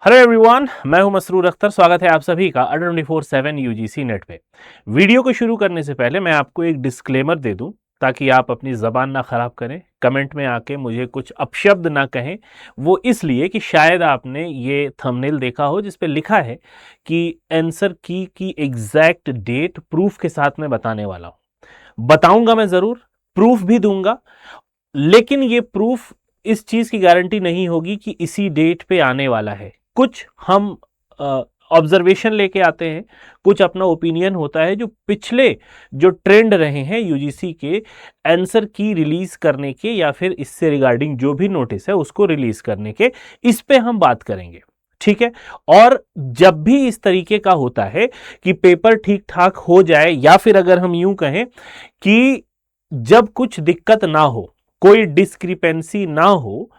Hello everyone, मैं हूं मसरूर अख्तर। स्वागत है आप सभी का अडर 24/7 यूजीसी नेट पे। वीडियो को शुरू करने से पहले मैं आपको एक डिस्क्लेमर दे दूं ताकि आप अपनी ज़बान ना ख़राब करें, कमेंट में आके मुझे कुछ अपशब्द ना कहें। वो इसलिए कि शायद आपने ये थंबनेल देखा हो जिस पे लिखा है कि आंसर की एग्जैक्ट डेट प्रूफ के साथ मैं बताने वाला हूं। बताऊंगा मैं ज़रूर, प्रूफ भी दूंगा, लेकिन ये प्रूफ इस चीज़ की गारंटी नहीं होगी कि इसी डेट पे आने वाला है। कुछ हम ऑब्जर्वेशन लेके आते हैं, कुछ अपना ओपिनियन होता है जो पिछले जो ट्रेंड रहे हैं यूजीसी के आंसर की रिलीज करने के या फिर इससे रिगार्डिंग जो भी नोटिस है उसको रिलीज करने के, इस पे हम बात करेंगे। ठीक है। और जब भी इस तरीके का होता है कि पेपर ठीक ठाक हो जाए या फिर अगर हम यूं कहें कि जब कुछ दिक्कत ना हो, कोई डिस्क्रिपेंसी ना हो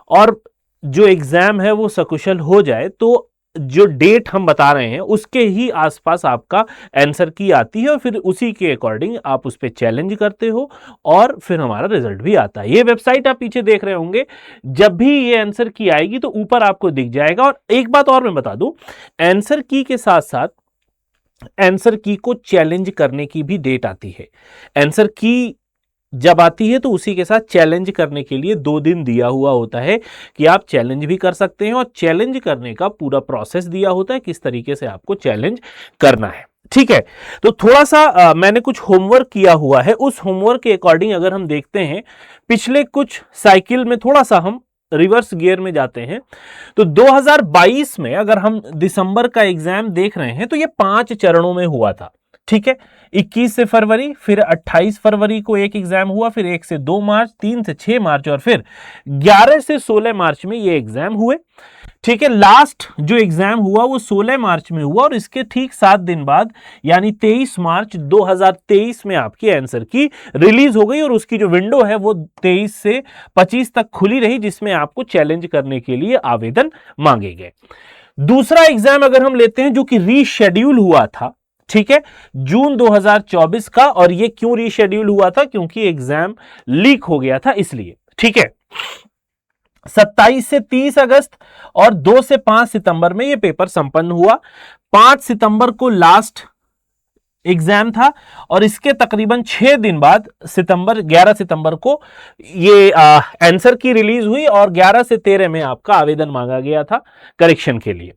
और जो एग्जाम है वो सकुशल हो जाए, तो जो डेट हम बता रहे हैं उसके ही आसपास आपका आंसर की आती है और फिर उसी के अकॉर्डिंग आप उस पर चैलेंज करते हो और फिर हमारा रिजल्ट भी आता है। ये वेबसाइट आप पीछे देख रहे होंगे, जब भी ये आंसर की आएगी तो ऊपर आपको दिख जाएगा। और एक बात और मैं बता दूं, आंसर की के साथ साथ आंसर की को चैलेंज करने की भी डेट आती है। आंसर की जब आती है तो उसी के साथ चैलेंज करने के लिए 2 दिन दिया हुआ होता है कि आप चैलेंज भी कर सकते हैं और चैलेंज करने का पूरा प्रोसेस दिया होता है, किस तरीके से आपको चैलेंज करना है। ठीक है। तो थोड़ा सा मैंने कुछ होमवर्क किया हुआ है, उस होमवर्क के अकॉर्डिंग अगर हम देखते हैं पिछले कुछ साइकिल में, थोड़ा सा हम रिवर्स गियर में जाते हैं तो 2022 में अगर हम दिसंबर का एग्जाम देख रहे हैं तो ये 5 चरणों में हुआ था। ठीक है। 21 से फरवरी, फिर 28 फरवरी को एक एग्जाम हुआ, फिर 1 से 2 मार्च, 3 से 6 मार्च और फिर 11 से 16 मार्च में ये एग्जाम हुए। ठीक है। लास्ट जो एग्जाम हुआ वो 16 मार्च में हुआ और इसके ठीक 7 दिन बाद यानी 23 मार्च 2023 में आपकी आंसर की रिलीज हो गई और उसकी जो विंडो है वो 23 से 25 तक खुली रही, जिसमें आपको चैलेंज करने के लिए आवेदन मांगे गए। दूसरा एग्जाम अगर हम लेते हैं जो कि रीशेड्यूल हुआ था, ठीक है, जून 2024 का। और ये क्यों रीशेड्यूल हुआ था? क्योंकि एग्जाम लीक हो गया था इसलिए। ठीक है। 27 से 30 अगस्त और 2 से 5 सितंबर में यह पेपर संपन्न हुआ। 5 सितंबर को लास्ट एग्जाम था और इसके तकरीबन 6 दिन बाद 11 सितंबर को ये आंसर की रिलीज हुई और 11 से 13 में आपका आवेदन मांगा गया था करेक्शन के लिए।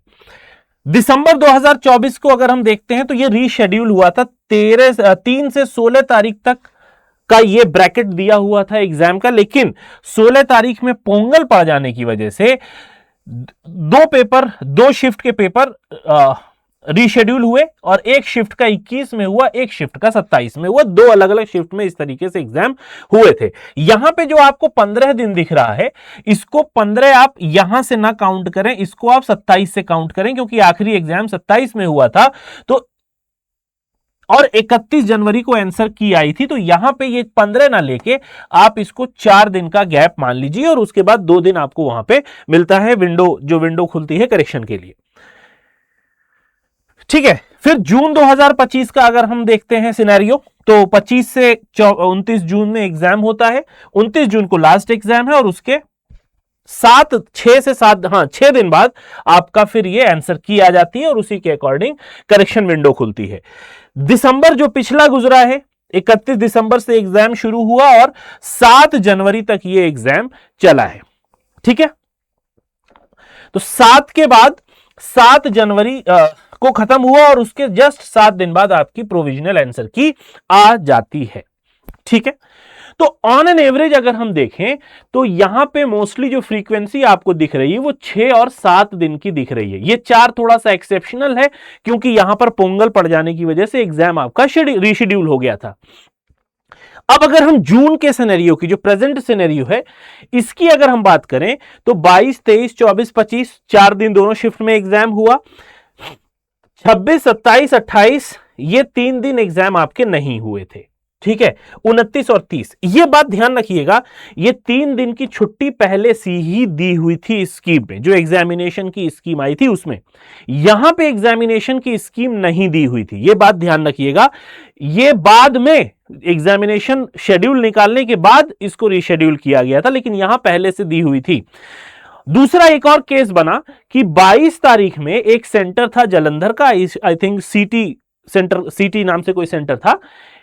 दिसंबर 2024 को अगर हम देखते हैं तो ये रीशेड्यूल हुआ था। 3 से 16 तारीख तक का ये ब्रैकेट दिया हुआ था एग्जाम का, लेकिन 16 तारीख में पोंगल पड़ जाने की वजह से 2 शिफ्ट के पेपर रीशेड्यूल हुए और एक शिफ्ट का 21 में हुआ, एक शिफ्ट का 27 में हुआ। 2 अलग अलग शिफ्ट में इस तरीके से एग्जाम हुए थे। यहां पे जो आपको 15 दिन दिख रहा है, इसको 15 आप यहां से ना काउंट करें, इसको आप 27 से काउंट करें, क्योंकि आखिरी एग्जाम 27 में हुआ था तो और 31 जनवरी को आंसर की आई थी, तो यहां पे ये 15 ना लेके आप इसको 4 दिन का गैप मान लीजिए और उसके बाद 2 दिन आपको वहां पे मिलता है विंडो खुलती है करेक्शन के लिए। ठीक है। फिर जून 2025 का अगर हम देखते हैं सिनेरियो, तो 25 से 29 जून में एग्जाम होता है। 29 जून को लास्ट एग्जाम है और उसके 6 दिन बाद आपका फिर ये आंसर की आ जाती है और उसी के अकॉर्डिंग करेक्शन विंडो खुलती है। दिसंबर जो पिछला गुजरा है, 31 दिसंबर से एग्जाम शुरू हुआ और 7 जनवरी तक ये एग्जाम चला है। ठीक है। तो 7 के बाद 7 जनवरी को खत्म हुआ और उसके जस्ट 7 दिन बाद आपकी प्रोविजनल आंसर की आ जाती है। ठीक है। तो ऑन एन एवरेज अगर हम देखें तो यहां पे मोस्टली जो फ्रीक्वेंसी आपको दिख रही है वो 6 और 7 दिन की दिख रही है। ये 4 थोड़ा सा एक्सेप्शनल है क्योंकि यहां पर पोंगल पड़ जाने की वजह से एग्जाम आपका रीशेड्यूल हो गया था। अब अगर हम जून के सिनेरियो की, जो प्रेजेंट सिनेरियो है, इसकी अगर हम बात करें तो 22, 23, 24, 25 4 दिन दोनों शिफ्ट में एग्जाम हुआ। 26, 27, 28 ये 3 दिन एग्जाम आपके नहीं हुए थे। ठीक है। 29 और 30, ये बात ध्यान रखिएगा, ये 3 दिन की छुट्टी पहले से ही दी हुई थी इस स्कीम में, जो एग्जामिनेशन की स्कीम आई थी उसमें। यहां पे एग्जामिनेशन की स्कीम नहीं दी हुई थी, ये बात ध्यान रखिएगा। ये बाद में एग्जामिनेशन शेड्यूल निकालने के बाद इसको रीशेड्यूल किया गया था, लेकिन यहां पहले से दी हुई थी। दूसरा एक और केस बना कि 22 तारीख में एक सेंटर था जालंधर का, आई थिंक सीटी सेंटर, सीटी नाम से कोई सेंटर था,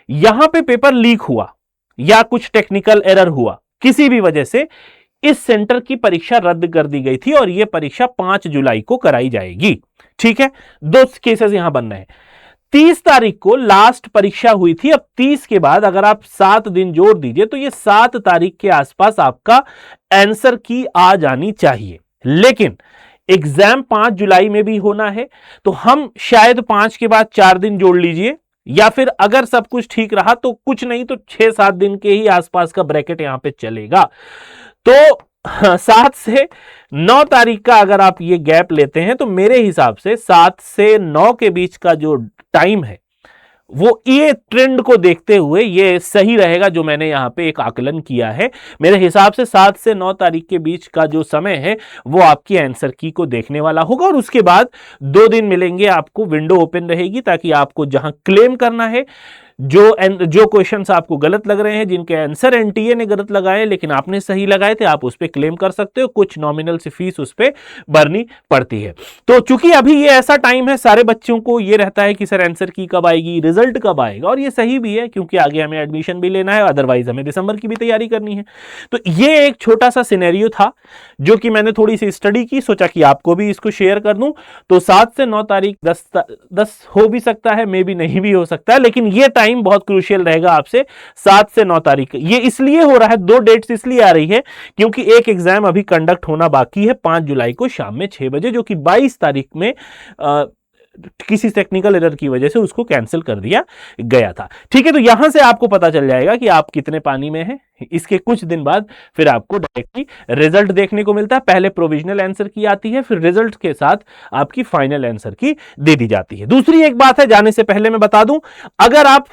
यहां पे पेपर लीक हुआ या कुछ टेक्निकल एरर हुआ, किसी भी वजह से इस सेंटर की परीक्षा रद्द कर दी गई थी और यह परीक्षा 5 जुलाई को कराई जाएगी। ठीक है, दो केसेस यहां बन रहे हैं। 30 तारीख को लास्ट परीक्षा हुई थी, अब 30 के बाद अगर आप 7 दिन जोड़ दीजिए तो ये 7 तारीख के आसपास आपका आंसर की आ जानी चाहिए। लेकिन एग्जाम 5 जुलाई में भी होना है, तो हम शायद 5 के बाद 4 दिन जोड़ लीजिए, या फिर अगर सब कुछ ठीक रहा तो कुछ नहीं तो 6-7 दिन के ही आसपास का ब्रैकेट यहां पे चलेगा। तो 7 से 9 तारीख का अगर आप ये गैप लेते हैं तो मेरे हिसाब से 7 से 9 के बीच का जो टाइम है वो ये ट्रेंड को देखते हुए ये सही रहेगा, जो मैंने यहां पे एक आकलन किया है। मेरे हिसाब से 7 से 9 तारीख के बीच का जो समय है वो आपकी आंसर की को देखने वाला होगा, और उसके बाद 2 दिन मिलेंगे आपको, विंडो ओपन रहेगी ताकि आपको जहां क्लेम करना है, जो क्वेश्चंस आपको गलत लग रहे हैं, जिनके आंसर एनटीए ने गलत लगाए लेकिन आपने सही लगाए थे, आप उस पर क्लेम कर सकते हो। कुछ नॉमिनल सी फीस उस पर भरनी पड़ती है। तो चूंकि अभी ये ऐसा टाइम है, सारे बच्चों को ये रहता है कि सर आंसर की कब आएगी, रिजल्ट कब आएगा, और ये सही भी है क्योंकि आगे हमें एडमिशन भी लेना है, अदरवाइज हमें दिसंबर की भी तैयारी करनी है। तो ये एक छोटा सा सिनेरियो था जो कि मैंने थोड़ी सी स्टडी की, सोचा कि आपको भी इसको शेयर कर दूं। तो 7 से 9 तारीख 10 हो भी सकता है, मे भी नहीं भी हो सकता है, लेकिन ये टाइम बहुत क्रूशियल रहेगा आपसे 7 से 9 तारीख। ये इसलिए हो रहा है, 2 डेट्स इसलिए आ रही है क्योंकि एक एग्जाम अभी कंडक्ट होना बाकी है 5 जुलाई को शाम में 6 बजे, जो कि 22 तारीख में किसी टेक्निकल एरर की वजह से उसको कैंसिल कर दिया गया था। ठीक है, तो यहां से आपको पता चल जाएगा कि आप कितने पानी में हैं। इसके कुछ दिन बाद फिर आपको डायरेक्टली रिजल्ट देखने को मिलता है। पहले प्रोविजनल आंसर की आती है, फिर रिजल्ट के साथ आपकी फाइनल आंसर की दे दी जाती है। दूसरी एक बात है, जाने से पहले मैं बता दूं, अगर आप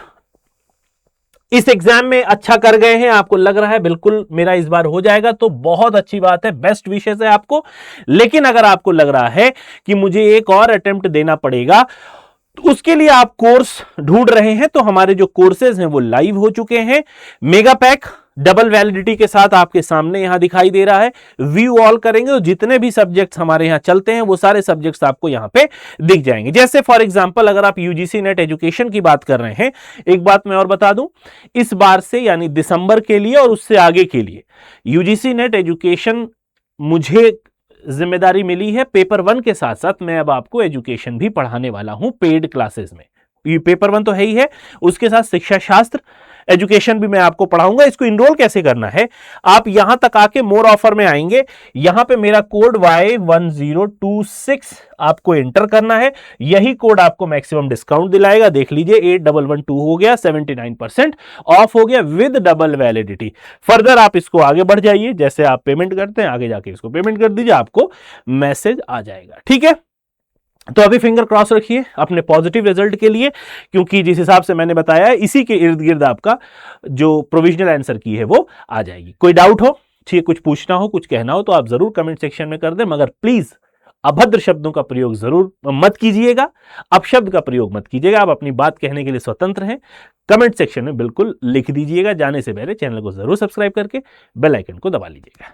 इस एग्जाम में अच्छा कर गए हैं, आपको लग रहा है बिल्कुल मेरा इस बार हो जाएगा, तो बहुत अच्छी बात है, बेस्ट विशेष है आपको। लेकिन अगर आपको लग रहा है कि मुझे एक और अटेम्प्ट देना पड़ेगा, तो उसके लिए आप कोर्स ढूंढ रहे हैं, तो हमारे जो कोर्सेज हैं वो लाइव हो चुके हैं। मेगा पैक डबल वैलिडिटी के साथ आपके सामने यहां दिखाई दे रहा है, व्यू ऑल करेंगे तो जितने भी सब्जेक्ट्स हमारे यहां चलते हैं वो सारे सब्जेक्ट्स आपको यहां पे दिख जाएंगे। जैसे फॉर एग्जांपल अगर आप यूजीसी नेट एजुकेशन की बात कर रहे हैं, एक बात मैं और बता दूं, इस बार से यानी दिसंबर के लिए और उससे आगे के लिए यूजीसी नेट एजुकेशन मुझे जिम्मेदारी मिली है, पेपर 1 के साथ साथ मैं अब आपको एजुकेशन भी पढ़ाने वाला हूं पेड क्लासेस में। ये पेपर 1 तो है ही है, उसके साथ शिक्षा शास्त्र एजुकेशन भी मैं आपको पढ़ाऊंगा। इसको इनरोल कैसे करना है, आप यहां तक आके मोर ऑफर में आएंगे, यहां पे मेरा कोड Y1026 आपको एंटर करना है, यही कोड आपको मैक्सिमम डिस्काउंट दिलाएगा। देख लीजिए 8112 हो गया, 79% ऑफ हो गया विद डबल वैलिडिटी। फर्दर आप इसको आगे बढ़ जाइए, जैसे आप पेमेंट करते हैं आगे जाके इसको पेमेंट कर दीजिए, आपको मैसेज आ जाएगा। ठीक है, तो अभी फिंगर क्रॉस रखिए अपने पॉजिटिव रिजल्ट के लिए, क्योंकि जिस हिसाब से मैंने बताया है इसी के इर्द गिर्द आपका जो प्रोविजनल आंसर की है वो आ जाएगी। कोई डाउट हो, ठीक, कुछ पूछना हो, कुछ कहना हो तो आप जरूर कमेंट सेक्शन में कर दें, मगर प्लीज अभद्र शब्दों का प्रयोग जरूर मत कीजिएगा, अपशब्द का प्रयोग मत कीजिएगा। आप अपनी बात कहने के लिए स्वतंत्र हैं, कमेंट सेक्शन में बिल्कुल लिख दीजिएगा। जाने से पहले चैनल को जरूर सब्सक्राइब करके बेल आइकन को दबा लीजिएगा।